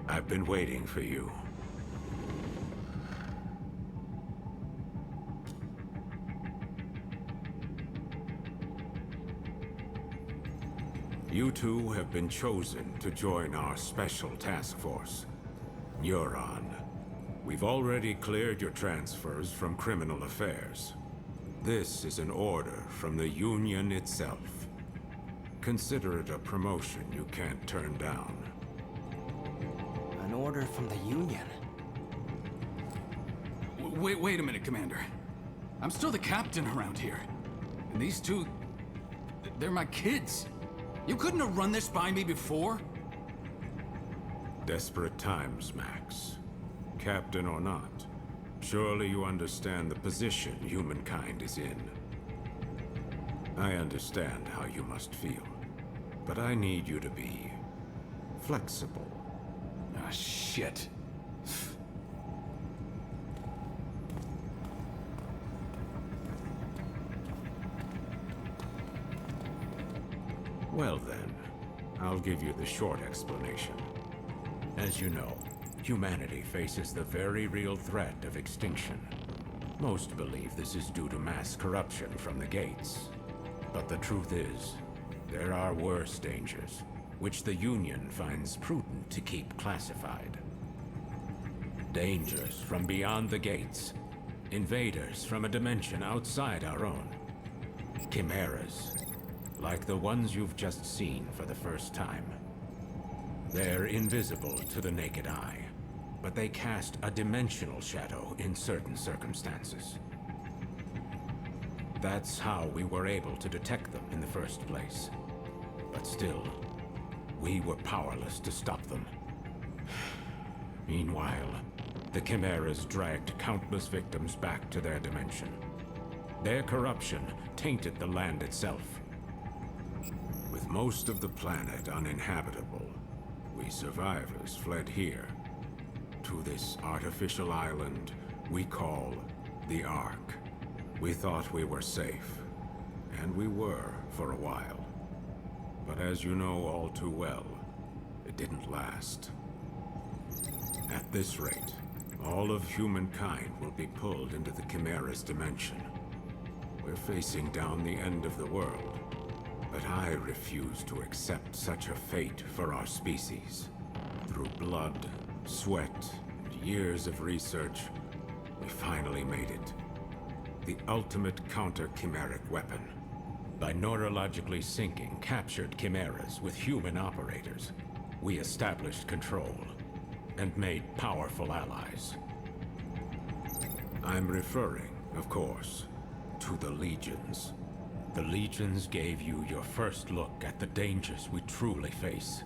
I've been waiting for you. You two have been chosen to join our special task force. You're on. We've already cleared your transfers from criminal affairs. This is an order from the Union itself. Consider it a promotion you can't turn down. An order from the Union? Wait a minute, Commander. I'm still the captain around here. And these two... they're my kids. You couldn't have run this by me before? Desperate times, Max. Captain or not, surely you understand the position humankind is in. I understand how you must feel, but I need you to be flexible. Ah, shit. Well then, I'll give you the short explanation. As you know, humanity faces the very real threat of extinction. Most believe this is due to mass corruption from the gates. But the truth is, there are worse dangers, which the Union finds prudent to keep classified. Dangers from beyond the gates. Invaders from a dimension outside our own. Chimeras, like the ones you've just seen for the first time. They're invisible to the naked eye, but they cast a dimensional shadow in certain circumstances. That's how we were able to detect them in the first place. But still, we were powerless to stop them. Meanwhile, the Chimeras dragged countless victims back to their dimension. Their corruption tainted the land itself. With most of the planet uninhabitable, we survivors fled here, to this artificial island we call the Ark. We thought we were safe, and we were for a while. But as you know all too well, it didn't last. At this rate, all of humankind will be pulled into the Chimera's dimension. We're facing down the end of the world. But I refuse to accept such a fate for our species. Through blood, sweat, and years of research, we finally made it. The ultimate counter-chimeric weapon. By neurologically syncing captured chimeras with human operators, we established control and made powerful allies. I'm referring, of course, to the Legions. The Legions gave you your first look at the dangers we truly face,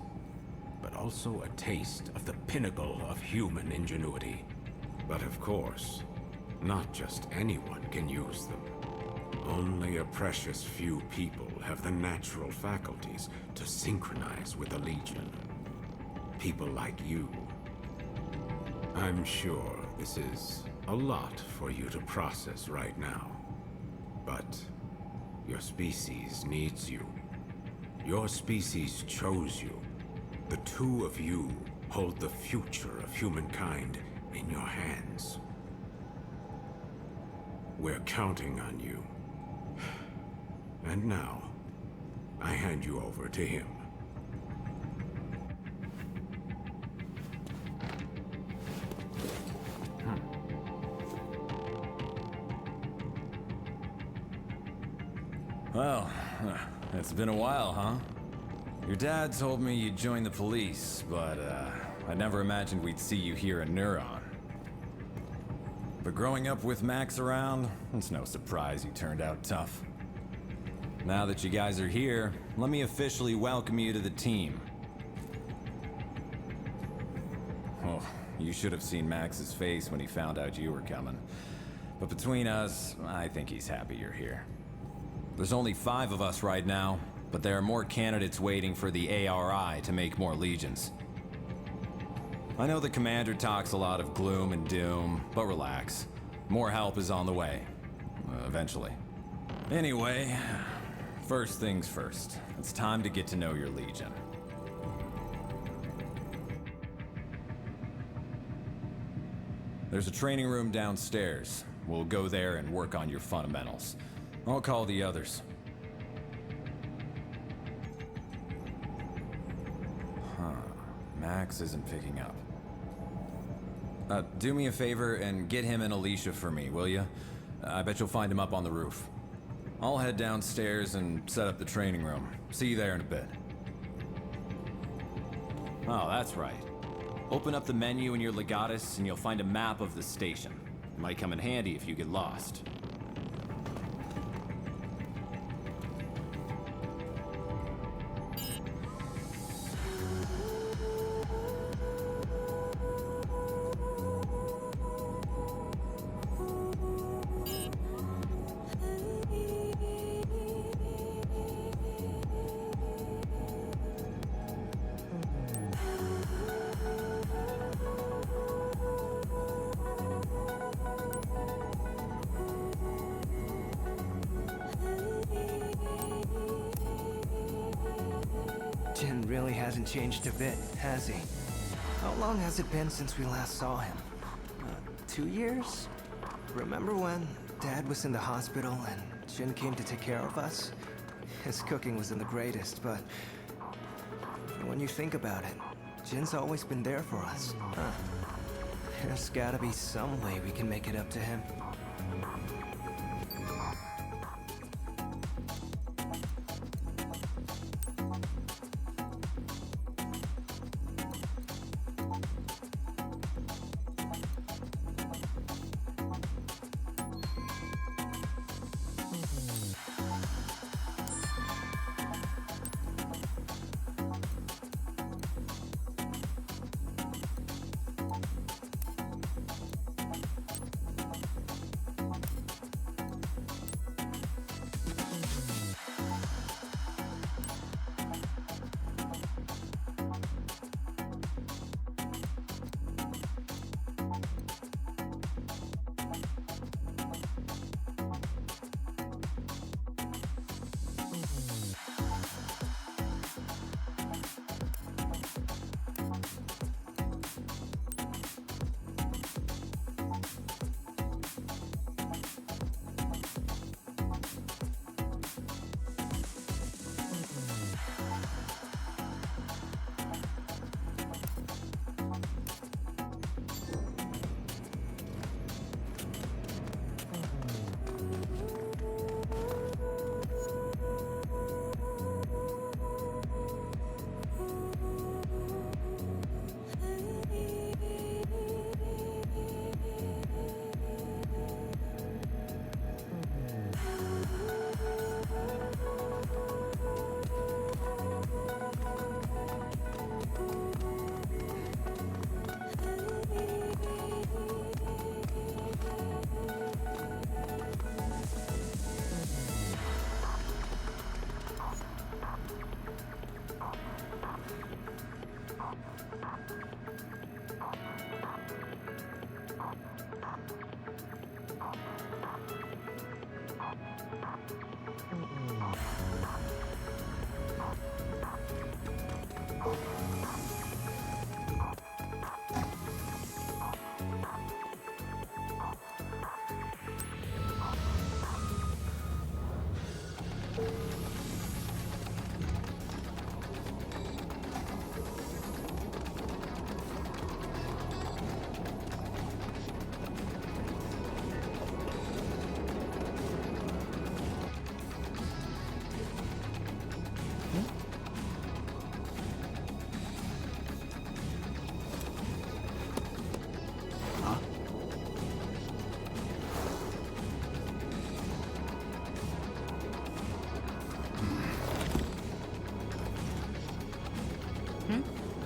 but also a taste of the pinnacle of human ingenuity. But of course, not just anyone can use them. Only a precious few people have the natural faculties to synchronize with the Legion. People like you. I'm sure this is a lot for you to process right now, but your species needs you. Your species chose you. The two of you hold the future of humankind in your hands. We're counting on you. And now, I hand you over to him. Well, it's been a while, huh? Your dad told me you'd join the police, but I never imagined we'd see you here in Neuron. But growing up with Max around, it's no surprise you turned out tough. Now that you guys are here, let me officially welcome you to the team. Oh, you should have seen Max's face when he found out you were coming. But between us, I think he's happy you're here. There's only 5 of us right now, but there are more candidates waiting for the ARI to make more legions. I know the commander talks a lot of gloom and doom, but relax. More help is on the way. Eventually. Anyway, first things first. It's time to get to know your legion. There's a training room downstairs. We'll go there and work on your fundamentals. I'll call the others. Huh. Max isn't picking up. Do me a favor and get him and Alicia for me, will you? I bet you'll find him up on the roof. I'll head downstairs and set up the training room. See you there in a bit. Oh, that's right. Open up the menu in your Legatus and you'll find a map of the station. It might come in handy if you get lost. Jin really hasn't changed a bit, has he? How long has it been since we last saw him? 2 years? Remember when Dad was in the hospital and Jin came to take care of us? His cooking wasn't the greatest, but when you think about it, Jin's always been there for us. There's gotta be some way we can make it up to him.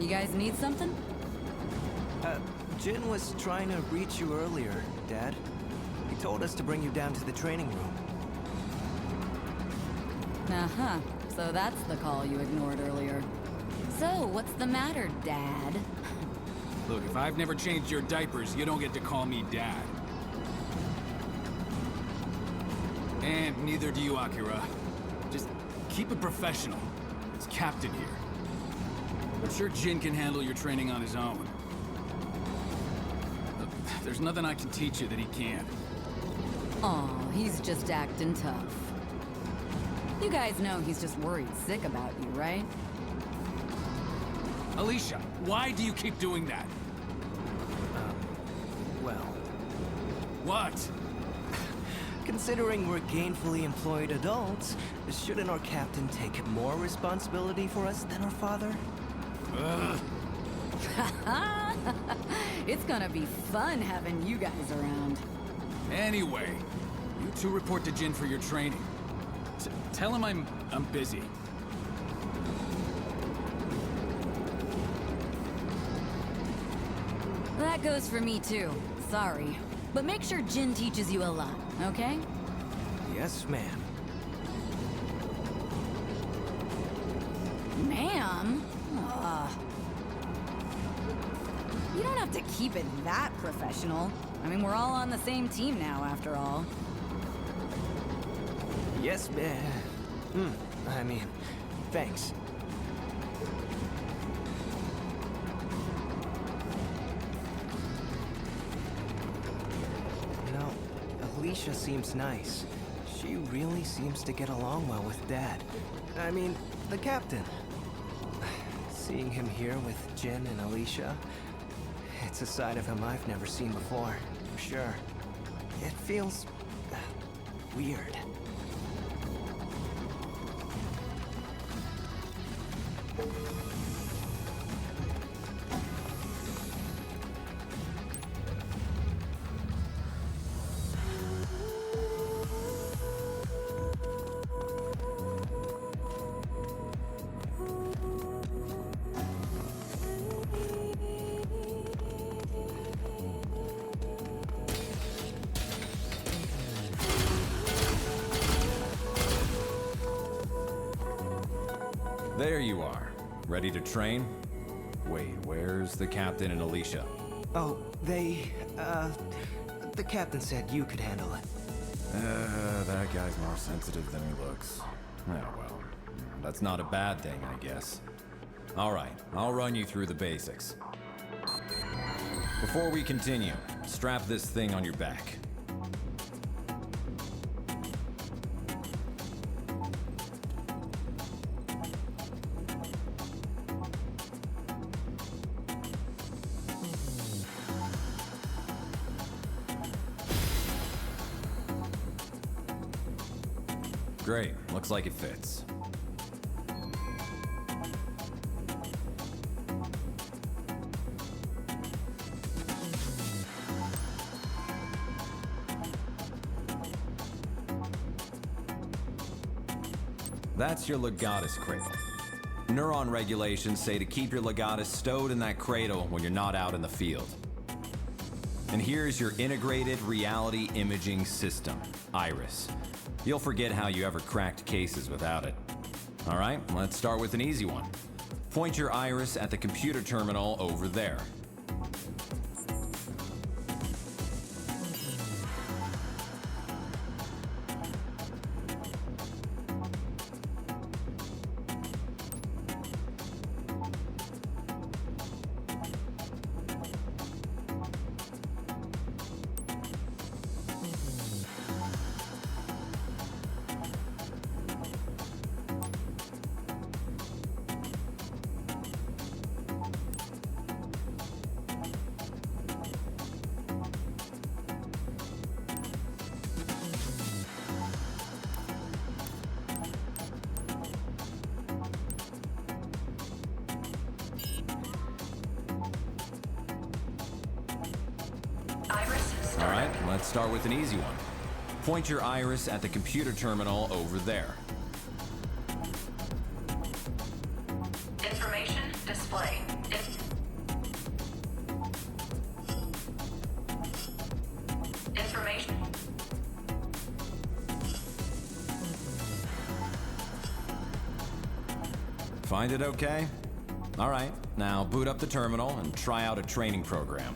You guys need something? Jin was trying to reach you earlier, Dad. He told us to bring you down to the training room. Uh-huh. So that's the call you ignored earlier. So, what's the matter, Dad? Look, if I've never changed your diapers, you don't get to call me Dad. And neither do you, Akira. Just keep it professional. It's Captain here. I'm sure Jin can handle your training on his own. There's nothing I can teach you that he can't. Aw, he's just acting tough. You guys know he's just worried sick about you, right? Alicia, why do you keep doing that? Well, What? considering we're gainfully employed adults, shouldn't our captain take more responsibility for us than our father? It's gonna be fun having you guys around. Anyway, you two report to Jin for your training. Tell him I'm busy. That goes for me too. Sorry. But make sure Jin teaches you a lot, okay? Yes, ma'am. Ma'am? You don't have to keep it that professional. I mean, we're all on the same team now, after all. Yes, ma'am. Thanks. Alicia seems nice. She really seems to get along well with Dad. I mean, the captain. Seeing him here with Jin and Alicia, it's a side of him I've never seen before, for sure. It feels weird. There you are. Ready to train? Wait, where's the captain and Alicia? Oh, the captain said you could handle it. That guy's more sensitive than he looks. Oh well, that's not a bad thing, I guess. Alright, I'll run you through the basics. Before we continue, strap this thing on your back. Great, looks like it fits. That's your Legatus cradle. Neuron regulations say to keep your Legatus stowed in that cradle when you're not out in the field. And here's your integrated reality imaging system, Iris. You'll forget how you ever cracked cases without it. All right, let's start with an easy one. Point your Iris at the computer terminal over there. All right, let's start with an easy one. Point your Iris at the computer terminal over there. Information display. Information. Find it okay? All right, now boot up the terminal and try out a training program.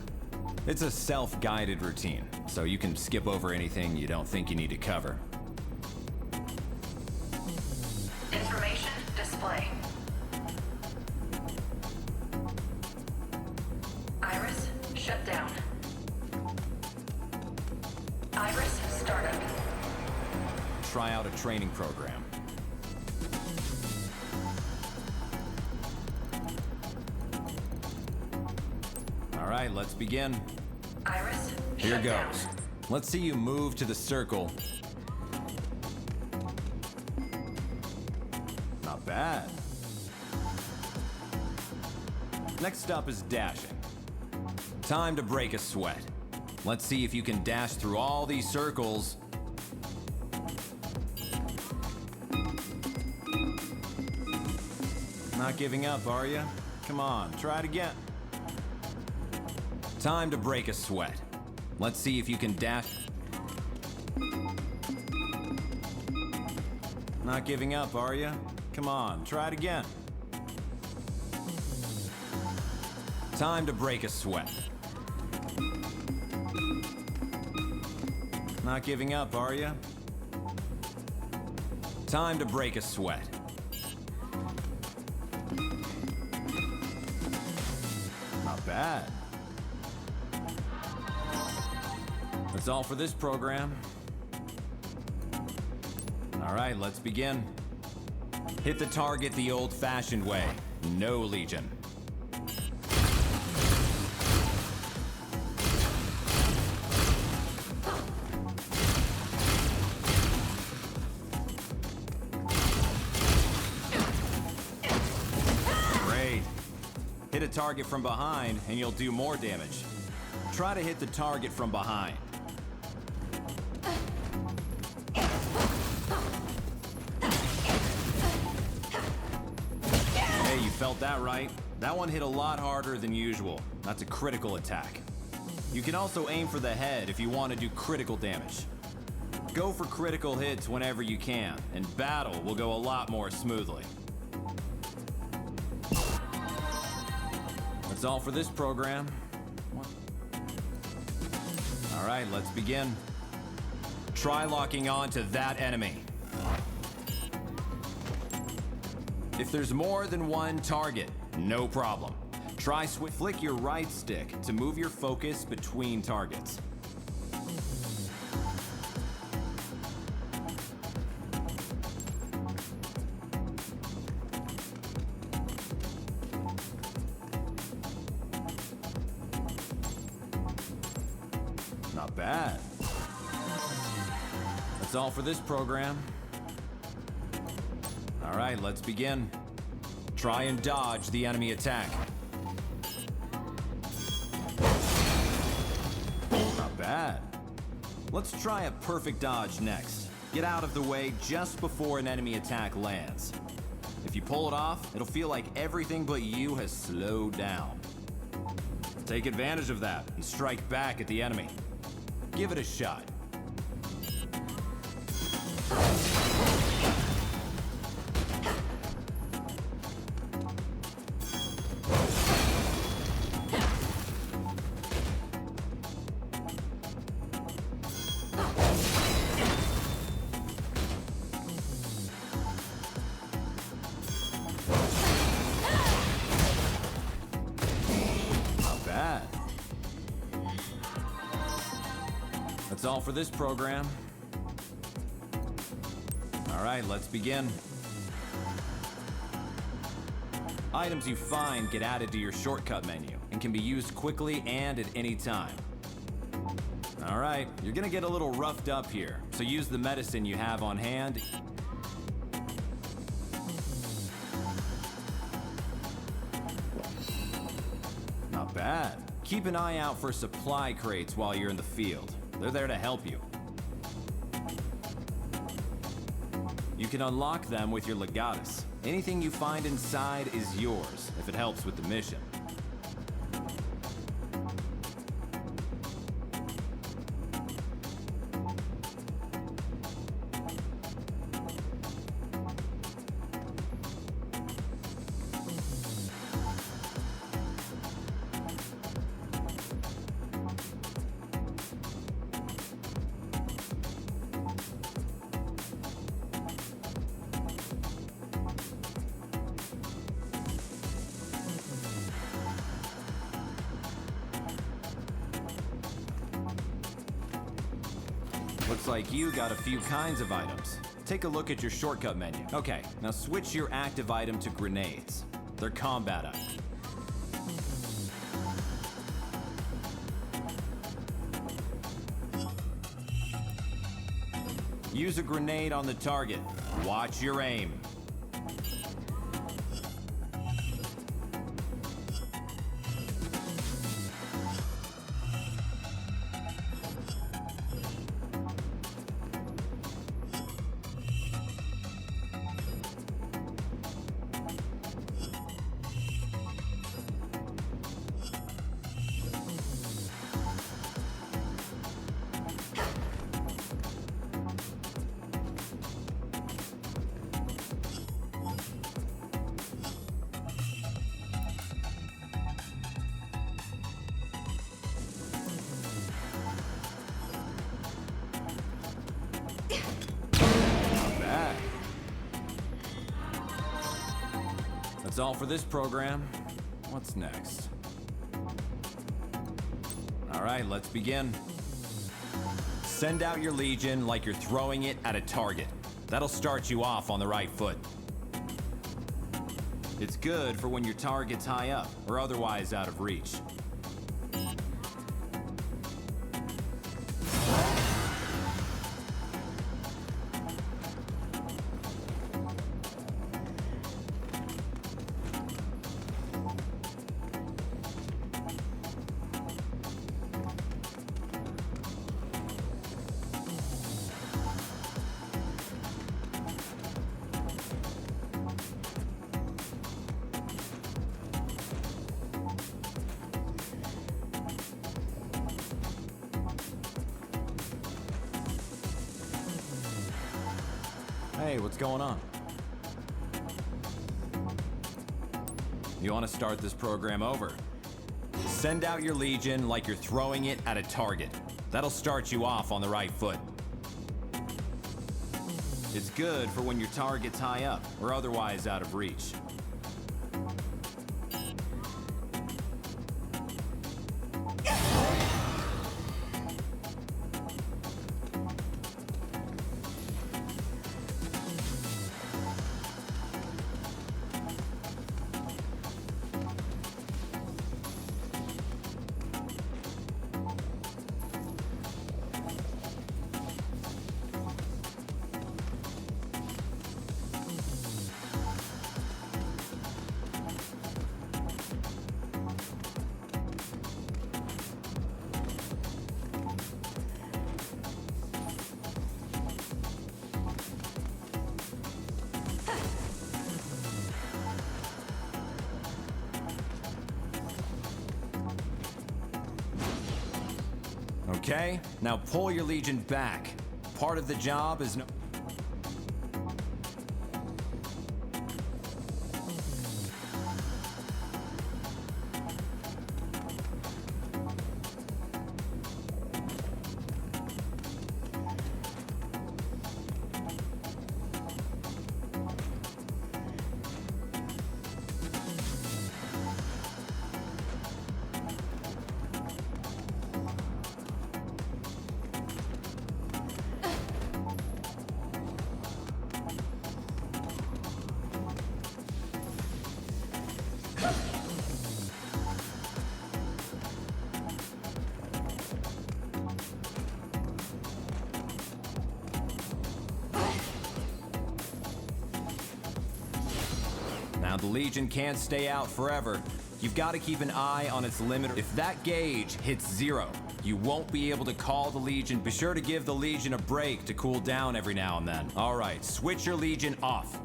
It's a self-guided routine, so you can skip over anything you don't think you need to cover. Information display. Iris shut down. try out a training program. All right, let's begin. Iris, Here shut down. goes. Let's see you move to the circle. Not bad. Next up is dashing. Time to break a sweat. Let's see if you can dash through all these circles. Not giving up, are you? Come on, try it again. Time to break a sweat. Let's see if you can dash. Not giving up, are you? Come on, try it again. Time to break a sweat. Not giving up, are you? Time to break a sweat. Not bad. That's all for this program. All right, let's begin. Hit the target the old-fashioned way. No Legion. Great. Hit a target from behind and you'll do more damage. Try to hit the target from behind. Hey, you felt that right. That one hit a lot harder than usual. That's a critical attack. You can also aim for the head if you want to do critical damage. Go for critical hits whenever you can, and battle will go a lot more smoothly. That's all for this program. All right, let's begin. Try locking on to that enemy. If there's more than one target, no problem. Try flick your right stick to move your focus between targets. Not bad. That's all for this program. All right, let's begin. Try and dodge the enemy attack. Not bad. Let's try a perfect dodge next. Get out of the way just before an enemy attack lands. If you pull it off, it'll feel like everything but you has slowed down. Take advantage of that and strike back at the enemy. Give it a shot. That's all for this program. All right, let's begin. Items you find get added to your shortcut menu and can be used quickly and at any time. All right, you're gonna get a little roughed up here, so use the medicine you have on hand. Not bad. Keep an eye out for supply crates while you're in the field. They're there to help you. You can unlock them with your legatus. Anything you find inside is yours, if it helps with the mission. Looks like you got a few kinds of items. Take a look at your shortcut menu. Okay, now switch your active item to grenades. They're combat items. Use a grenade on the target. Watch your aim. That's all for this program. What's next? All right, let's begin. Send out your Legion like you're throwing it at a target. That'll start you off on the right foot. It's good for when your target's high up or otherwise out of reach. Hey, what's going on? You want to start this program over? Send out your Legion like you're throwing it at a target. That'll start you off on the right foot. It's good for when your target's high up or otherwise out of reach. Okay, now pull your Legion back. Part of the job is no... Now, the Legion can't stay out forever. You've got to keep an eye on its limiter. If that gauge hits 0, you won't be able to call the Legion. Be sure to give the Legion a break to cool down every now and then. All right, switch your Legion off.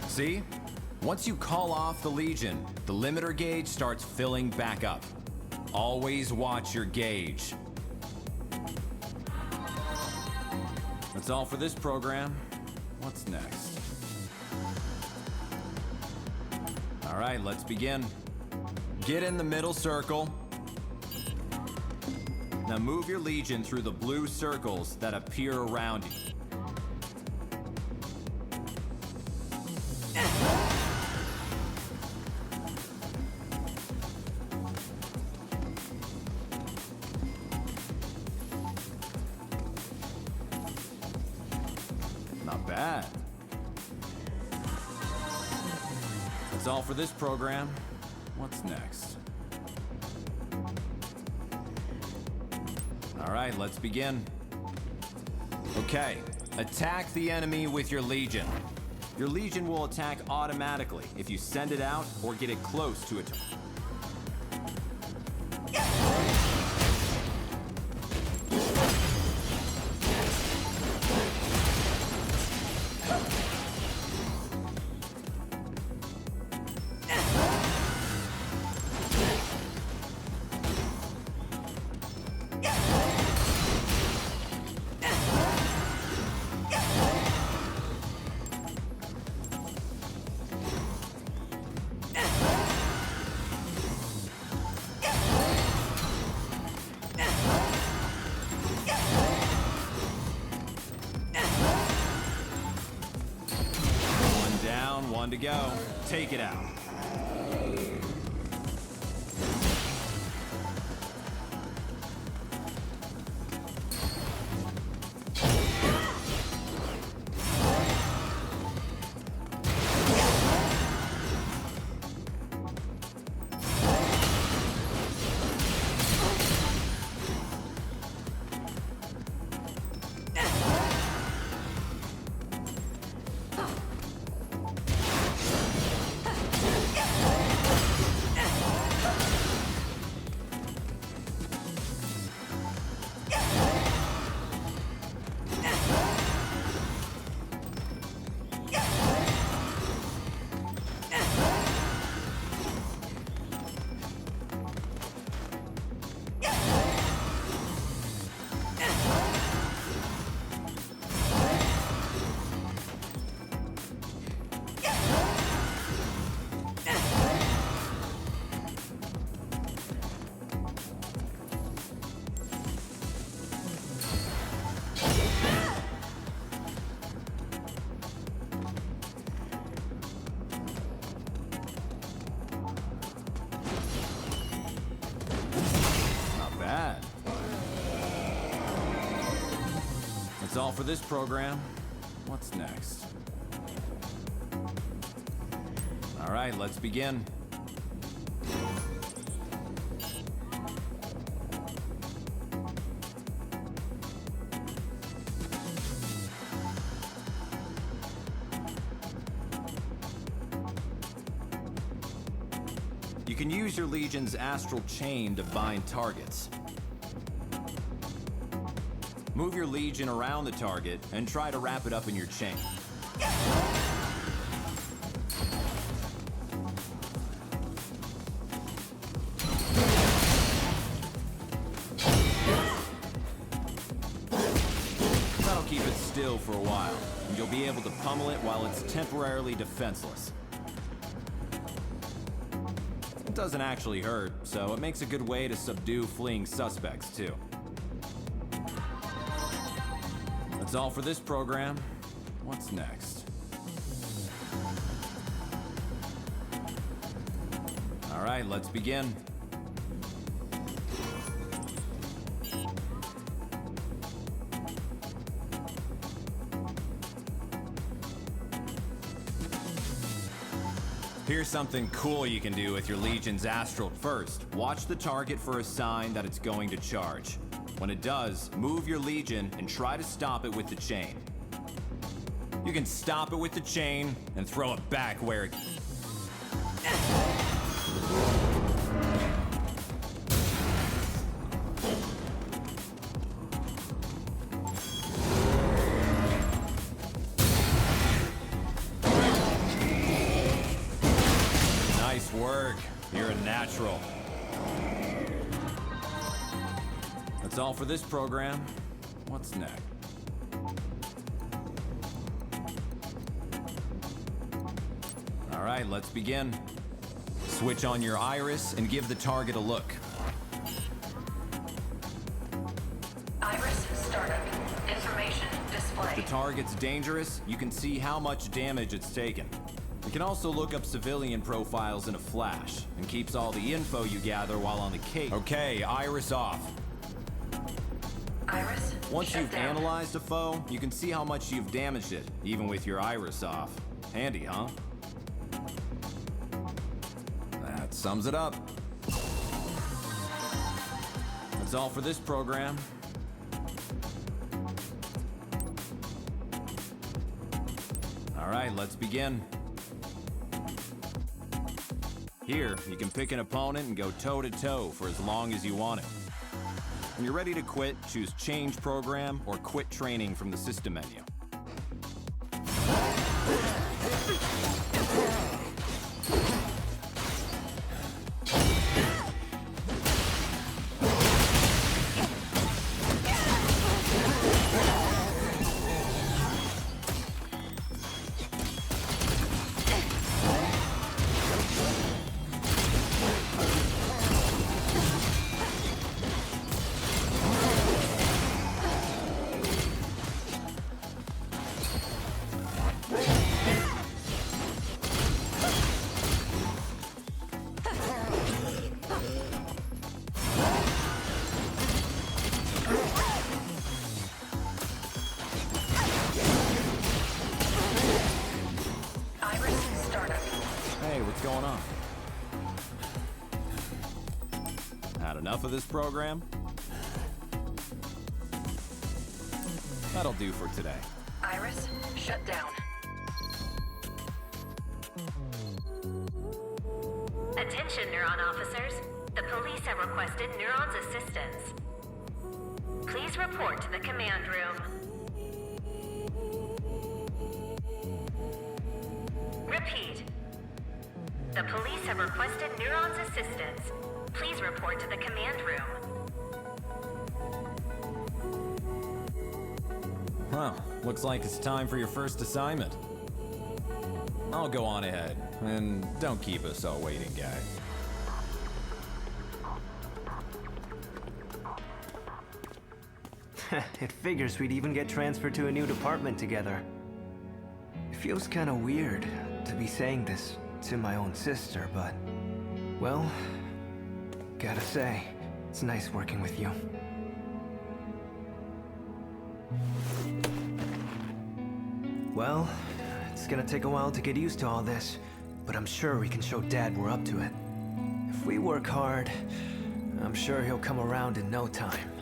See? Once you call off the Legion, the limiter gauge starts filling back up. Always watch your gauge. That's all for this program. What's next? All right, let's begin. Get in the middle circle. Now move your Legion through the blue circles that appear around you. Not bad. That's all for this program. What's next? All right, let's begin. Okay, attack the enemy with your Legion. Your Legion will attack automatically if you send it out or get it close to it. One to go. Take it out. That's all for this program. What's next? All right, let's begin. You can use your Legion's Astral Chain to bind targets. Move your Legion around the target and try to wrap it up in your chain. That'll keep it still for a while, and you'll be able to pummel it while it's temporarily defenseless. It doesn't actually hurt, so it makes a good way to subdue fleeing suspects, too. That's all for this program. What's next? All right, let's begin. Here's something cool you can do with your Legion's Astral. First, watch the target for a sign that it's going to charge. When it does, move your Legion and try to stop it with the chain. You can stop it with the chain and throw it back where it... Nice work. You're a natural. That's all for this program. What's next? All right, let's begin. Switch on your iris and give the target a look. Iris startup. Information display. If the target's dangerous, you can see how much damage it's taken. You can also look up civilian profiles in a flash, and keeps all the info you gather while on the case. Okay, iris off. Iris, Once shut you've down. analyzed a foe, you can see how much you've damaged it, even with your iris off. Handy, huh? That sums it up. That's all for this program. All right, let's begin. Here, you can pick an opponent and go toe-to-toe for as long as you want it. When you're ready to quit, choose Change Program or Quit Training from the System menu. Going on? Had enough of this program? That'll do for today. Iris, shut down. Attention, Neuron officers. The police have requested Neuron's assistance. Please report to the command room. Repeat. The police have requested Neuron's assistance. Please report to the command room. Well, looks like it's time for your first assignment. I'll go on ahead, and don't keep us all waiting, guy. It figures we'd even get transferred to a new department together. It feels kinda weird to be saying this to my own sister, but... well, gotta say, it's nice working with you. Well, it's gonna take a while to get used to all this, but I'm sure we can show Dad we're up to it. If we work hard, I'm sure he'll come around in no time.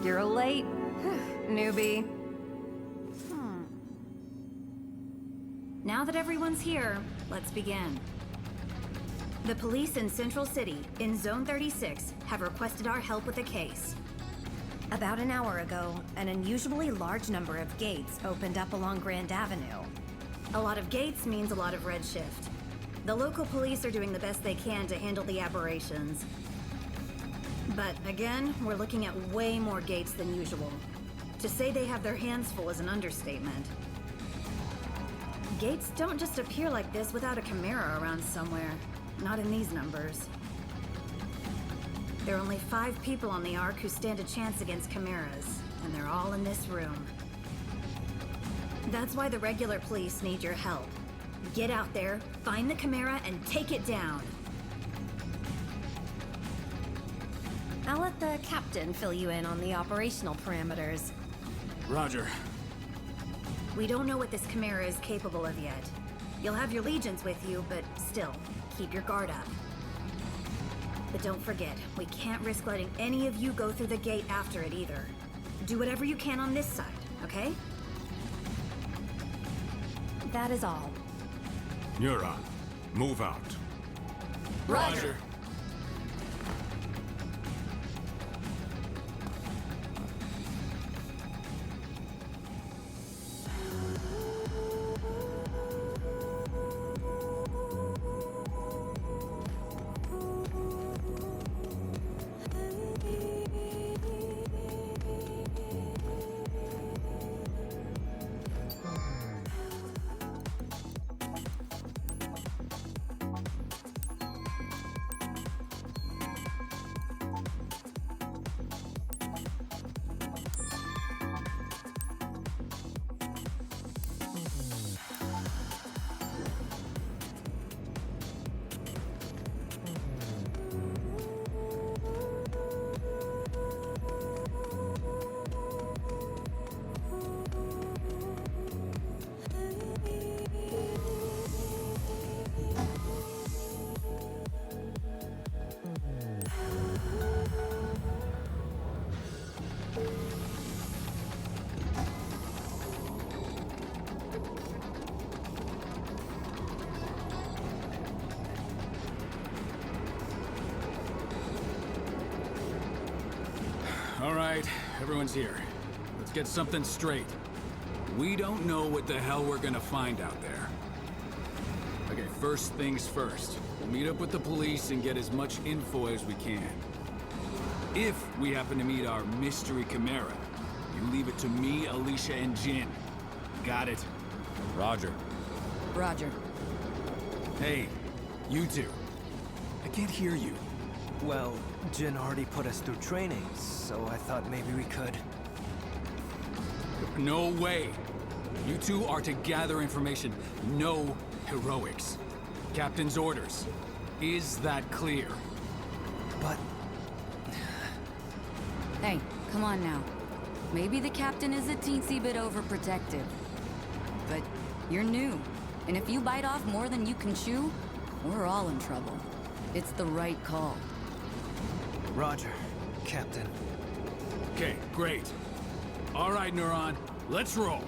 You're late, newbie. Now that everyone's here, let's begin. The police in Central City, in Zone 36, have requested our help with a case. About an hour ago, an unusually large number of gates opened up along Grand Avenue. A lot of gates means a lot of redshift. The local police are doing the best they can to handle the aberrations. But again, we're looking at way more gates than usual. To say they have their hands full is an understatement. Gates don't just appear like this without a Chimera around somewhere. Not in these numbers. There are only 5 people on the Ark who stand a chance against Chimeras, and they're all in this room. That's why the regular police need your help. Get out there, find the Chimera, and take it down. I'll let the captain fill you in on the operational parameters. Roger. We don't know what this Chimera is capable of yet. You'll have your legions with you, but still, keep your guard up. But don't forget, we can't risk letting any of you go through the gate after it either. do whatever you can on this side, okay? That is all. Neuron, move out. Roger. All right, everyone's here. Let's get something straight. We don't know what the hell we're gonna find out there. Okay, first things first. We'll meet up with the police and get as much info as we can. If we happen to meet our mystery Chimera, you leave it to me, Alicia, and Jin. Got it? Roger. Roger. Hey, you two. I can't hear you. Well, Jin already put us through training, so I thought maybe we could. No way. You two are to gather information. No heroics. Captain's orders. Is that clear? But Hey, come on now. Maybe the captain is a teensy bit overprotective. But you're new. And if you bite off more than you can chew, we're all in trouble. It's the right call. Roger, Captain. Okay, great. All right, Neuron. Let's roll.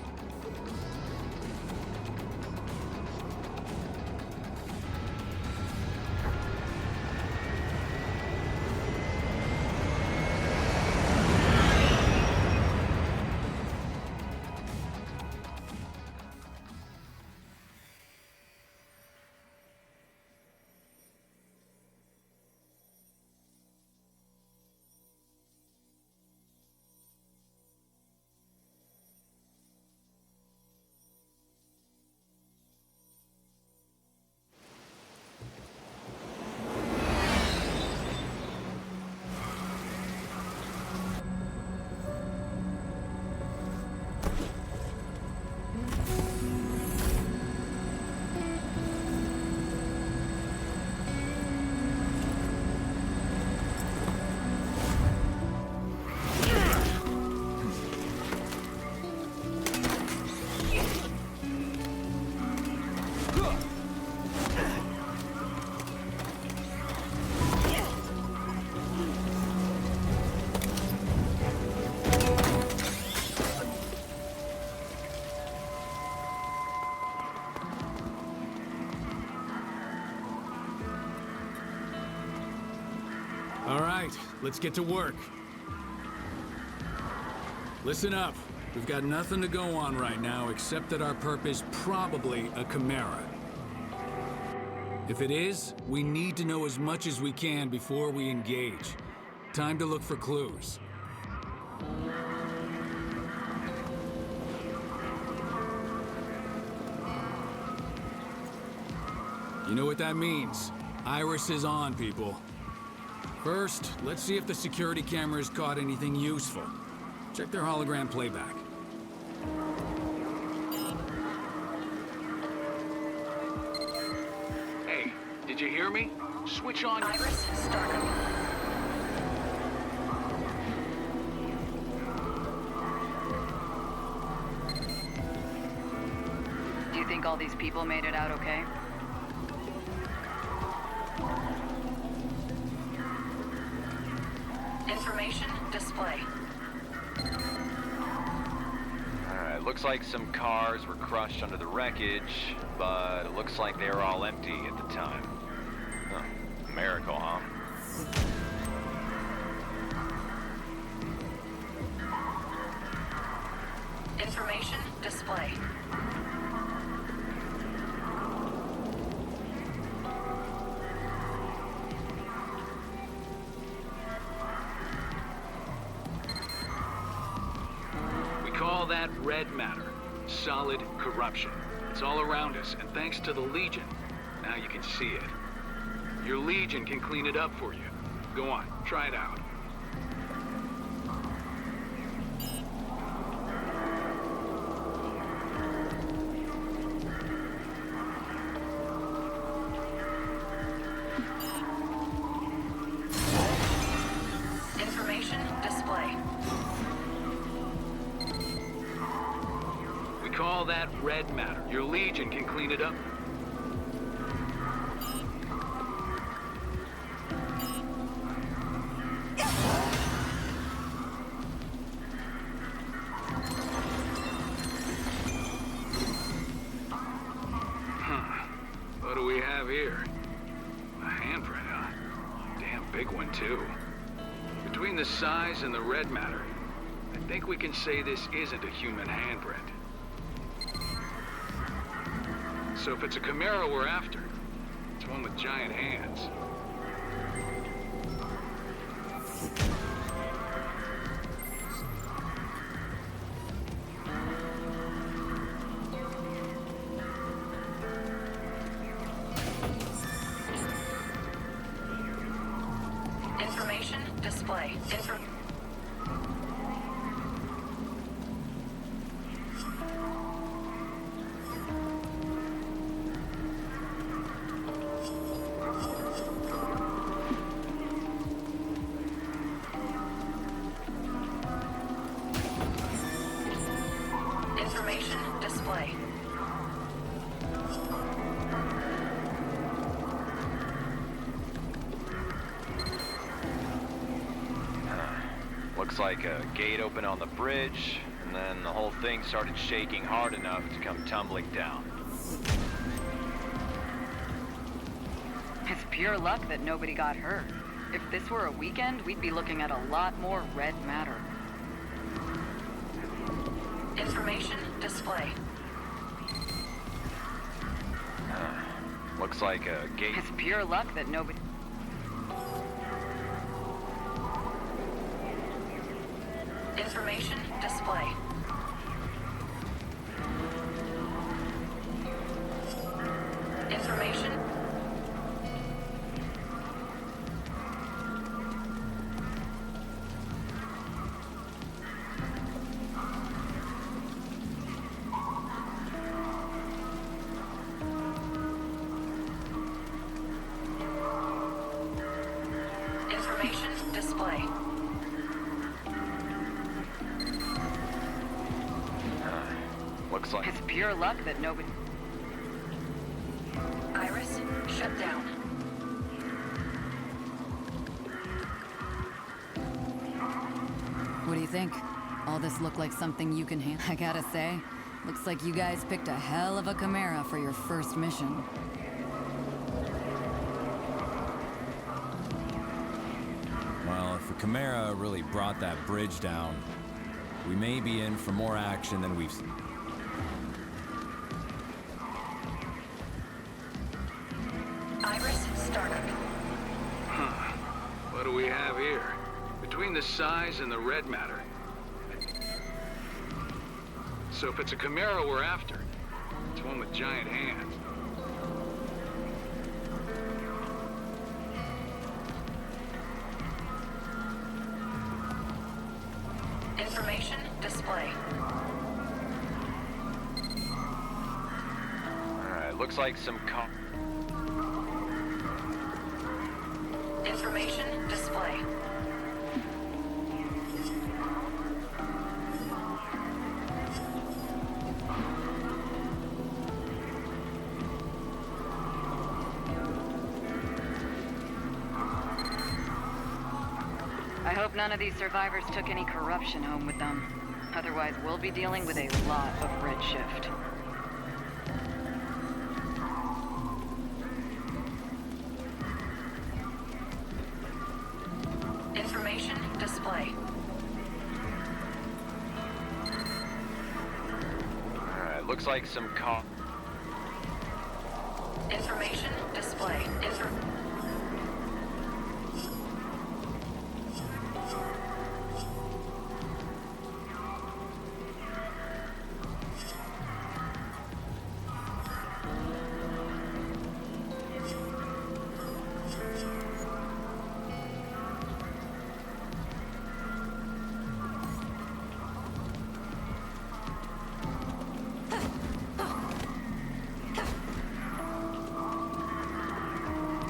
All right, let's get to work. Listen up. We've got nothing to go on right now except that our perp is probably a Chimera. If it is, we need to know as much as we can before we engage. Time to look for clues. You know what that means. Iris is on, people. First, let's see if the security cameras caught anything useful. Check their hologram playback. Hey, did you hear me? Switch on. Iris started. Do you think all these people made it out okay? Information display. Looks like some cars were crushed under the wreckage, but it looks like they were all empty at the time. Huh. Miracle, huh? Information display. We call that red matter. Solid corruption. It's all around us, and thanks to the Legion, now you can see it. Your Legion can clean it up for you. Go on, try it out. Information display. We call that red matter. Your Legion can clean it up. What do we have here? A handprint, huh? Damn big one, too. Between the size and the red matter, I think we can say this isn't a human handprint. So if it's a Chimera we're after, it's one with giant hands. Information display. Information display. Looks like a gate opened on the bridge, and then the whole thing started shaking hard enough to come tumbling down. It's pure luck that nobody got hurt. If this were a weekend, we'd be looking at a lot more red matter. Information display. Looks like a gate. It's pure luck that nobody... Information display. Information. Information display. Looks like It's pure luck that nobody... Iris, shut down. What do you think? All this look like something you can handle? I gotta say, looks like you guys picked a hell of a Chimera for your first mission. Well, if the Chimera really brought that bridge down, we may be in for more action than we've seen. Iris, startup. What do we have here? Between the size and the red matter. So if it's a Chimera we're after, it's one with giant hands. Information display. Alright, looks like some Information display. I hope none of these survivors took any corruption home with them. Otherwise, we'll be dealing with a lot of redshift. Information display. Alright, looks like some Information display.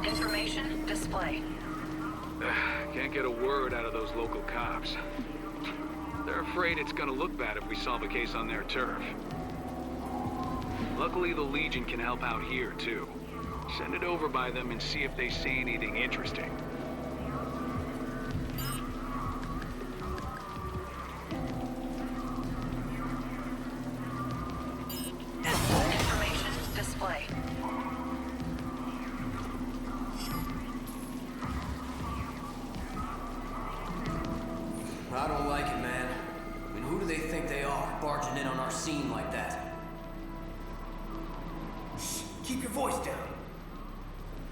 Information display. Can't get a word out of those local cops. They're afraid it's gonna look bad if we solve a case on their turf. Luckily, the Legion can help out here, too. Send it over by them and see if they say anything interesting. Information display. I don't like it, man. I mean, who do they think they are, barging in on our scene like that? Shh, keep your voice down.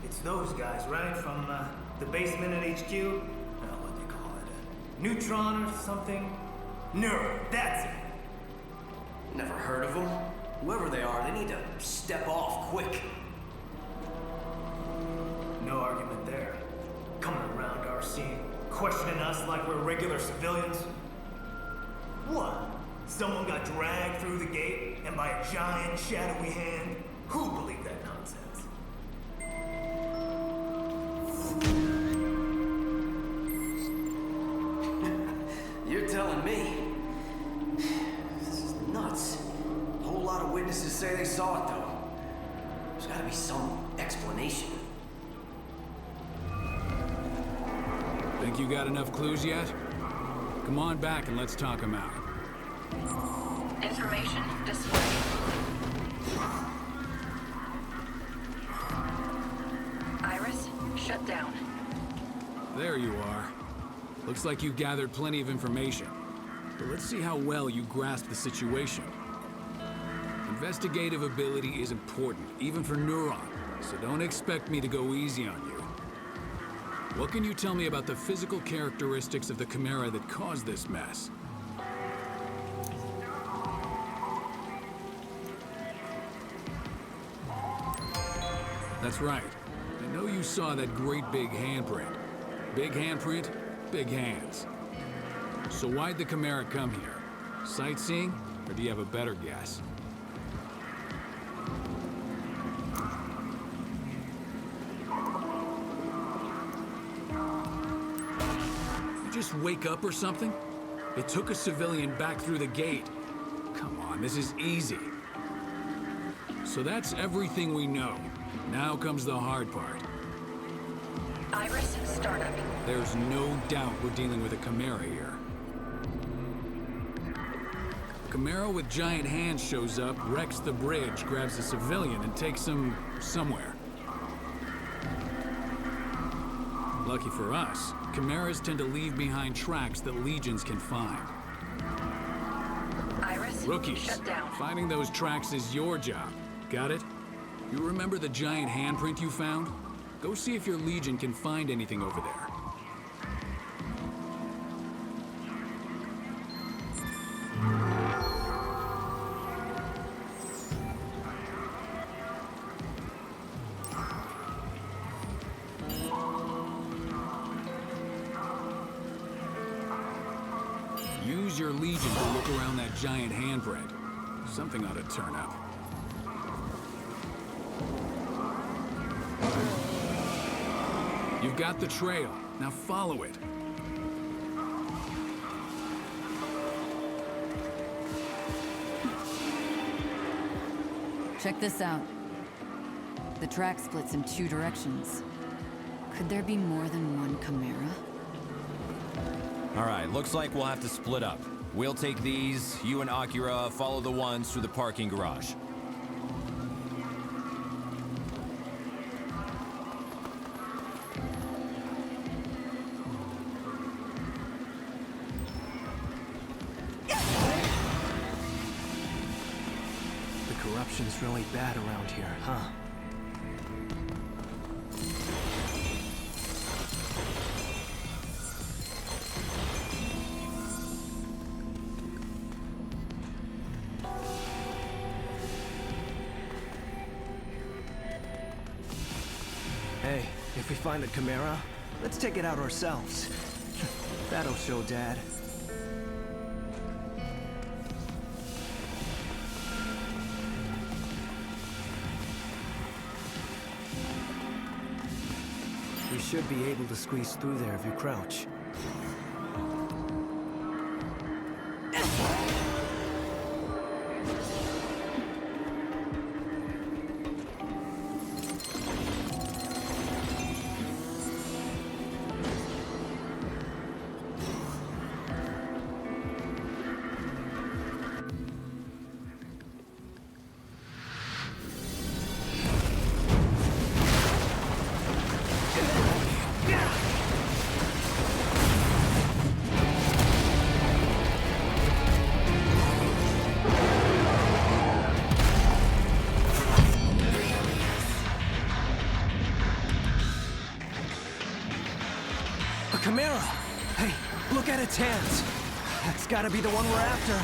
It's those guys, right? From the basement at HQ? What they call it? Neutron or something? Neuro, that's it. Never heard of them. Whoever they are, they need to step off quick. No argument there. Coming around our scene, questioning us like we're regular civilians. What? Someone got dragged through the gate and by a giant shadowy hand? Who believed that nonsense? You're telling me? This is nuts. A whole lot of witnesses say they saw it, though. There's gotta be some explanation. Think you got enough clues yet? Come on back and let's talk them out. Information display. Iris, shut down. There you are. Looks like you gathered plenty of information. But let's see how well you grasp the situation. Investigative ability is important, even for Neuron, so don't expect me to go easy on you. What can you tell me about the physical characteristics of the Chimera that caused this mess? That's right. I know you saw that great big handprint. Big handprint, big hands. So why'd the Chimera come here? Sightseeing, or do you have a better guess? Just wake up or something? It took a civilian back through the gate. Come on, this is easy. So that's everything we know. Now comes the hard part. Iris, startup. There's no doubt we're dealing with a Chimera here. A Chimera with giant hands shows up, wrecks the bridge, grabs a civilian, and takes him somewhere. Lucky for us, Chimeras tend to leave behind tracks that Legions can find. Iris, Rookies, shut down. finding those tracks is your job. Got it? You remember the giant handprint you found? Go see if your Legion can find anything over there. Use your Legion to look around that giant handprint. Something ought to turn up. You've got the trail. Now follow it. Check this out. The track splits in 2 directions. Could there be more than one Chimera? All right, looks like we'll have to split up. We'll take these. You and Akira follow the ones through the parking garage. The corruption's really bad around here, huh? Hey, if we find the Chimera, let's take it out ourselves. That'll show Dad. We should be able to squeeze through there if you crouch. Chimera! Hey, look at its hands! That's gotta be the one we're after.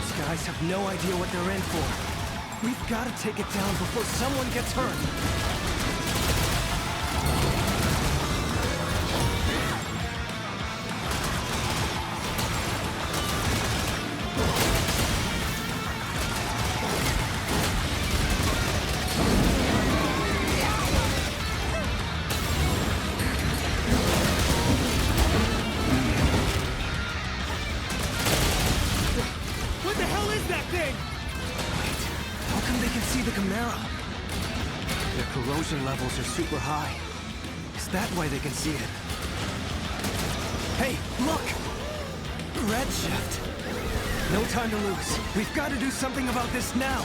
These guys have no idea what they're in for. We've gotta take it down before someone gets hurt. Corrosion levels are super high. Is that why they can see it? Hey, look! Red shift. No time to lose. We've got to do something about this now.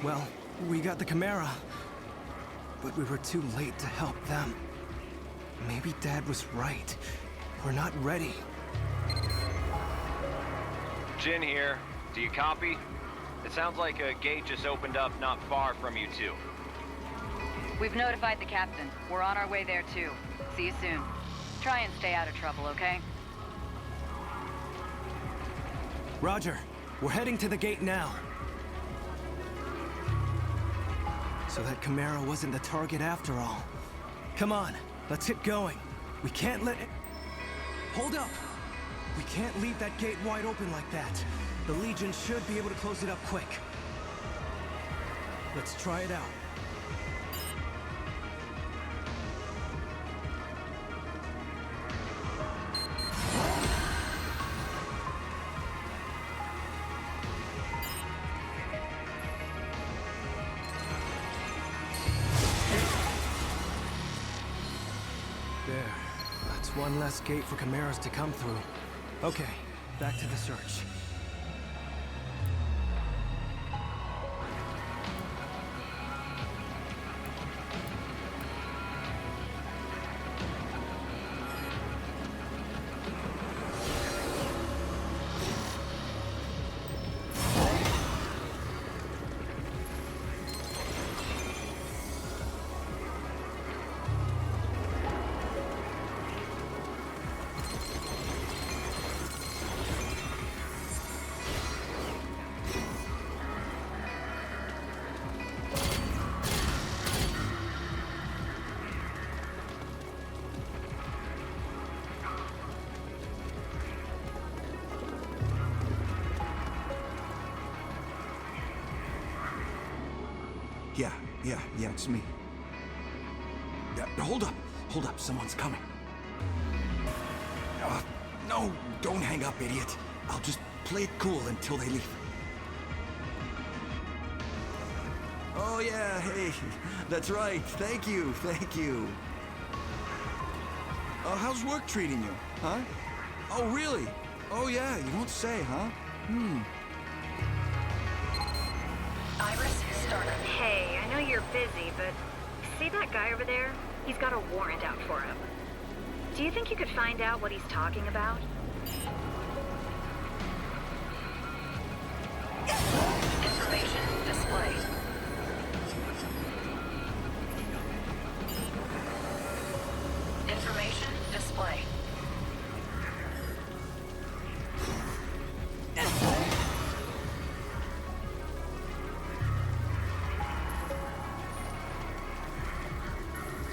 Well, we got the Chimera, but we were too late to help them. Maybe Dad was right. We're not ready. Jin here. Do you copy? It sounds like a gate just opened up not far from you two. We've notified the captain. We're on our way there too. See you soon. Try and stay out of trouble, okay? Roger. We're heading to the gate now. So that Chimera wasn't the target after all. Come on, let's get going. We can't let it... Hold up! We can't leave that gate wide open like that. The Legion should be able to close it up quick. Let's try it out. There. That's one less gate for Chimeras to come through. Okay, back to the search. Yeah, it's me. Hold up, someone's coming. No, don't hang up, idiot. I'll just play it cool until they leave. Oh yeah, hey, that's right, thank you. How's work treating you, huh? Oh really? Oh yeah, you don't say, huh? Iris started. Hey, I know you're busy, but see that guy over there? He's got a warrant out for him. Do you think you could find out what he's talking about? Information displayed. Information display.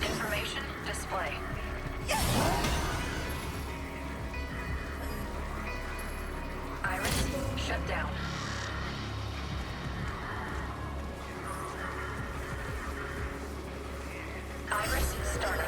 Information display. Iris shut down. Iris startup.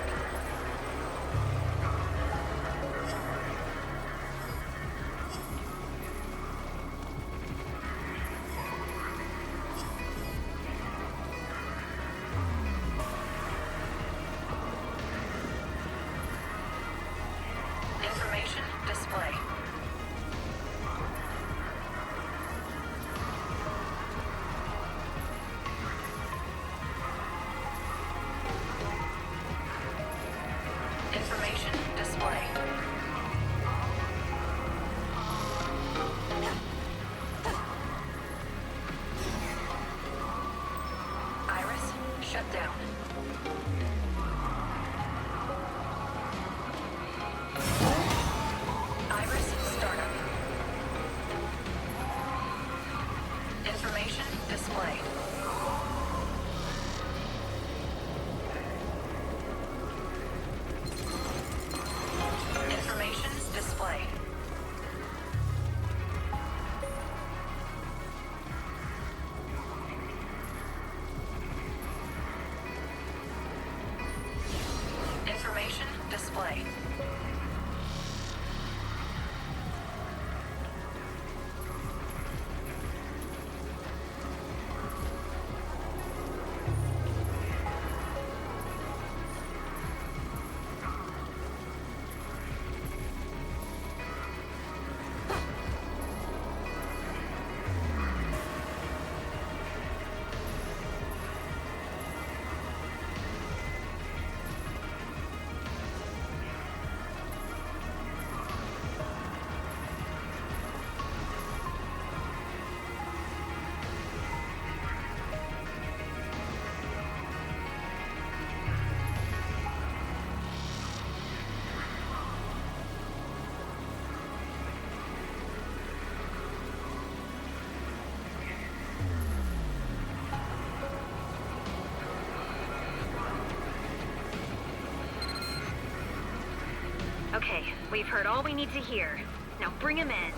Okay, we've heard all we need to hear. Now bring him in.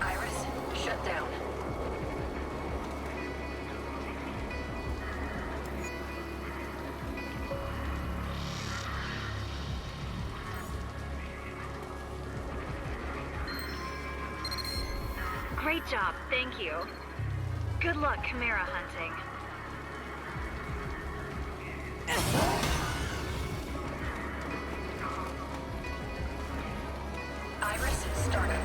Iris, shut down. Great job, thank you. Good luck chimera hunting. Iris, startup.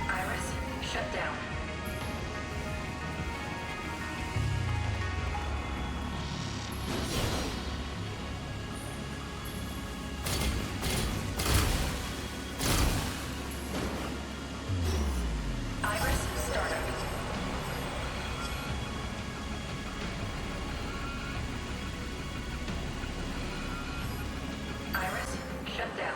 Iris, shut down. Iris, startup. Iris, shut down.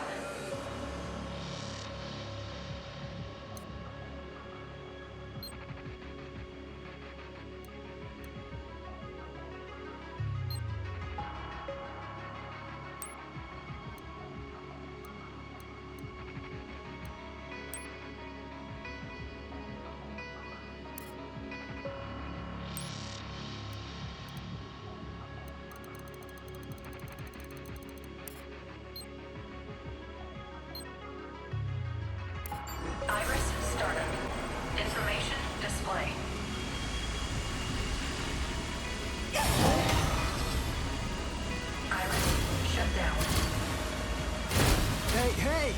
Iris, startup. Information display. Iris, shut down. Hey, hey!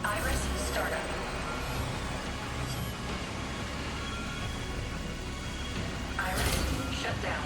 Iris, startup. Iris, shut down.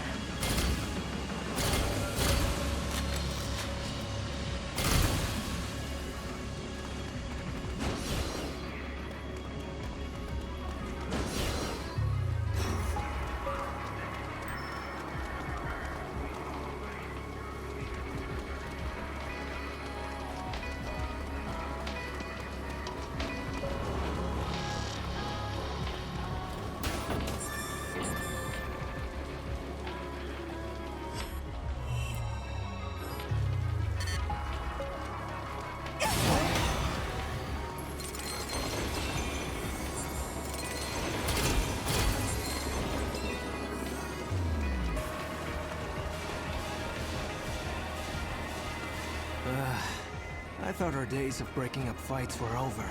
I thought our days of breaking up fights were over.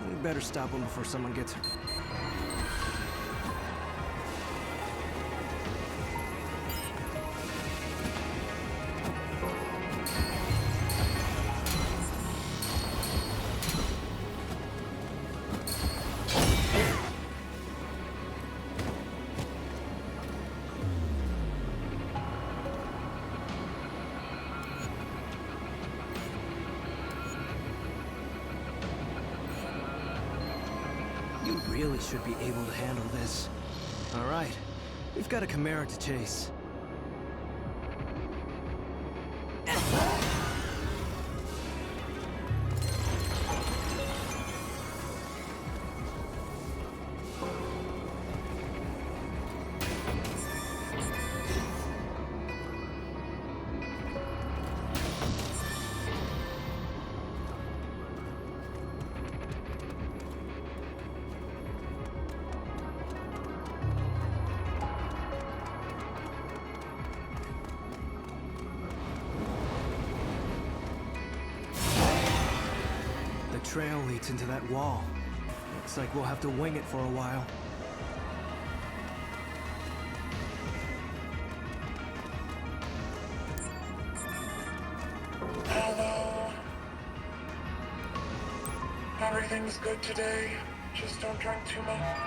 We better stop them before someone gets hurt. You really should be able to handle this. All right, we've got a chimera to chase. trail leads into that wall. Looks like we'll have to wing it for a while. Hello. Everything's good today. Just don't drink too much.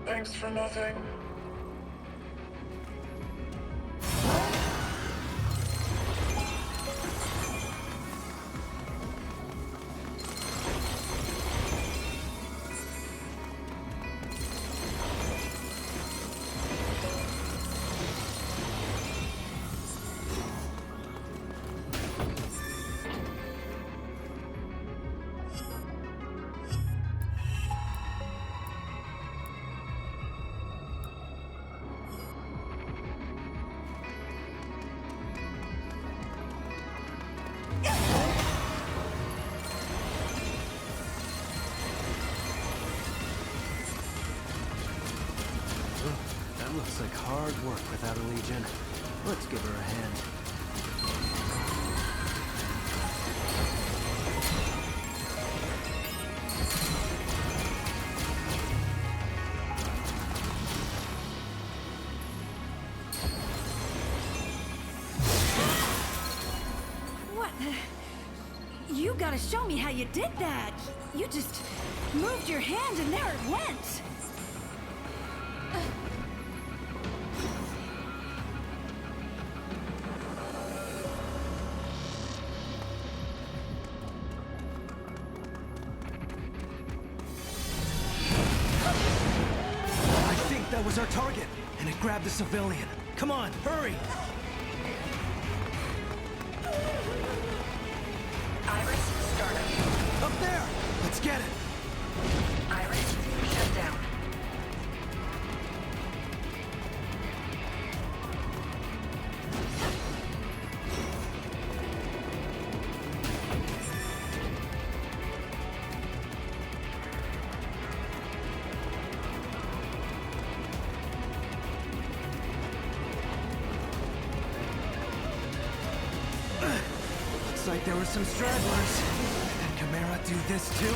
Thanks for nothing. That looks like hard work without a Legion. Let's give her a hand. What? You gotta show me how you did that. You just moved your hand and there it went. That was our target, and it grabbed the civilian. Come on, hurry! Iris, startup. Up there! Let's get it! Iris, shut down. Looks like there were some stragglers. Did Chimera do this too?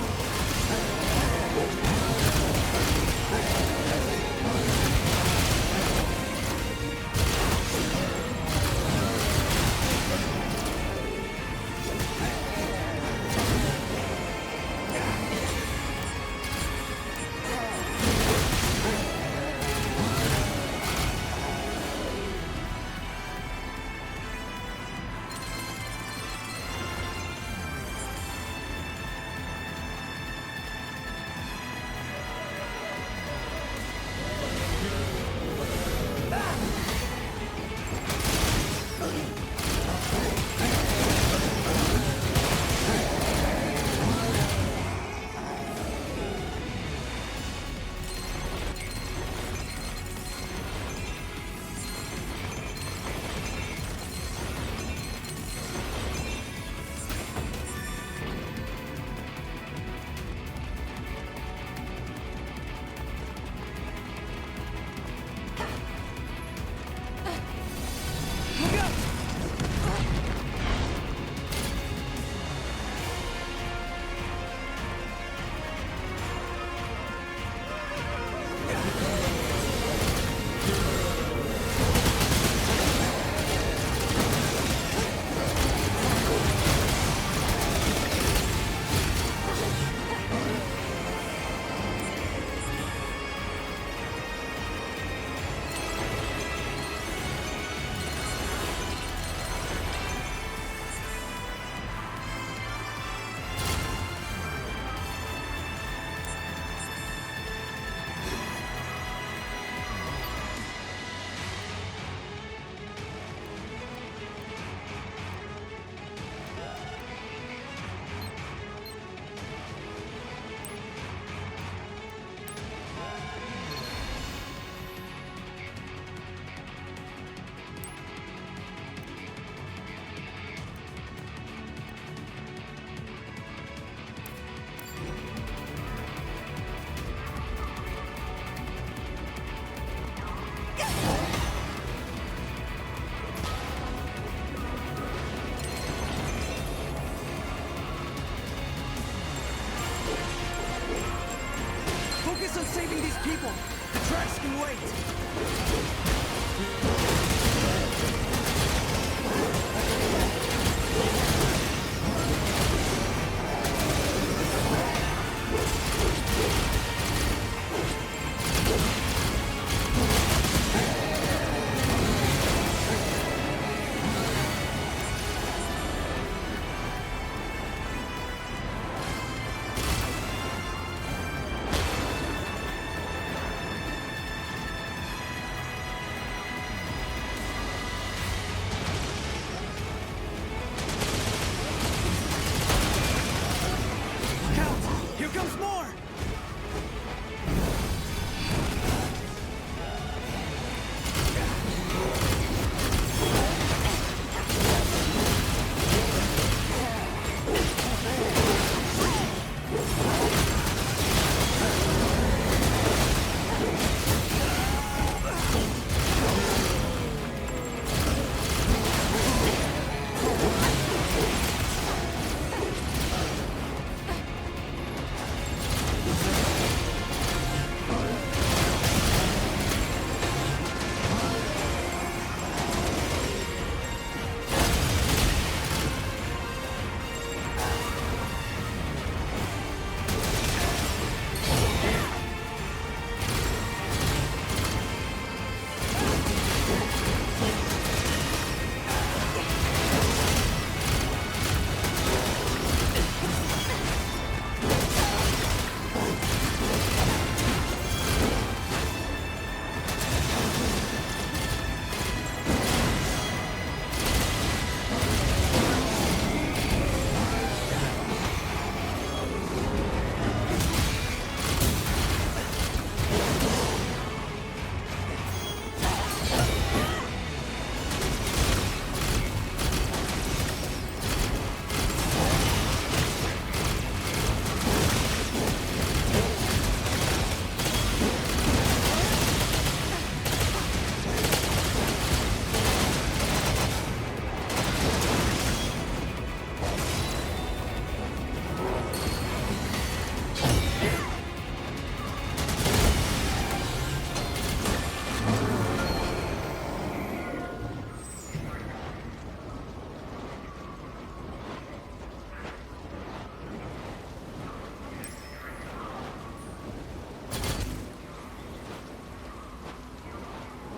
saving these people. The tracks can wait.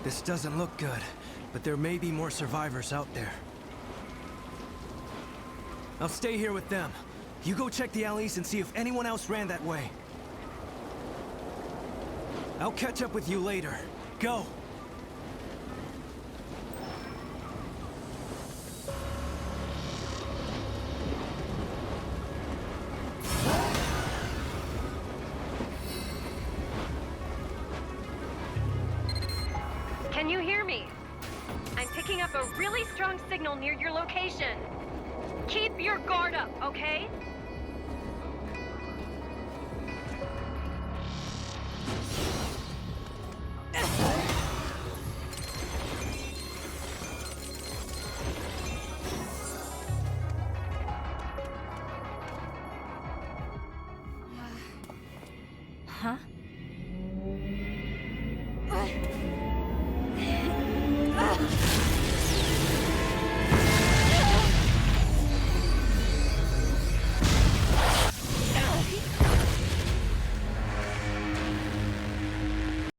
This doesn't look good, but there may be more survivors out there. I'll stay here with them. You go check the alleys and see if anyone else ran that way. I'll catch up with you later. Go! Can you hear me? I'm picking up a really strong signal near your location. Keep your guard up, okay? Huh?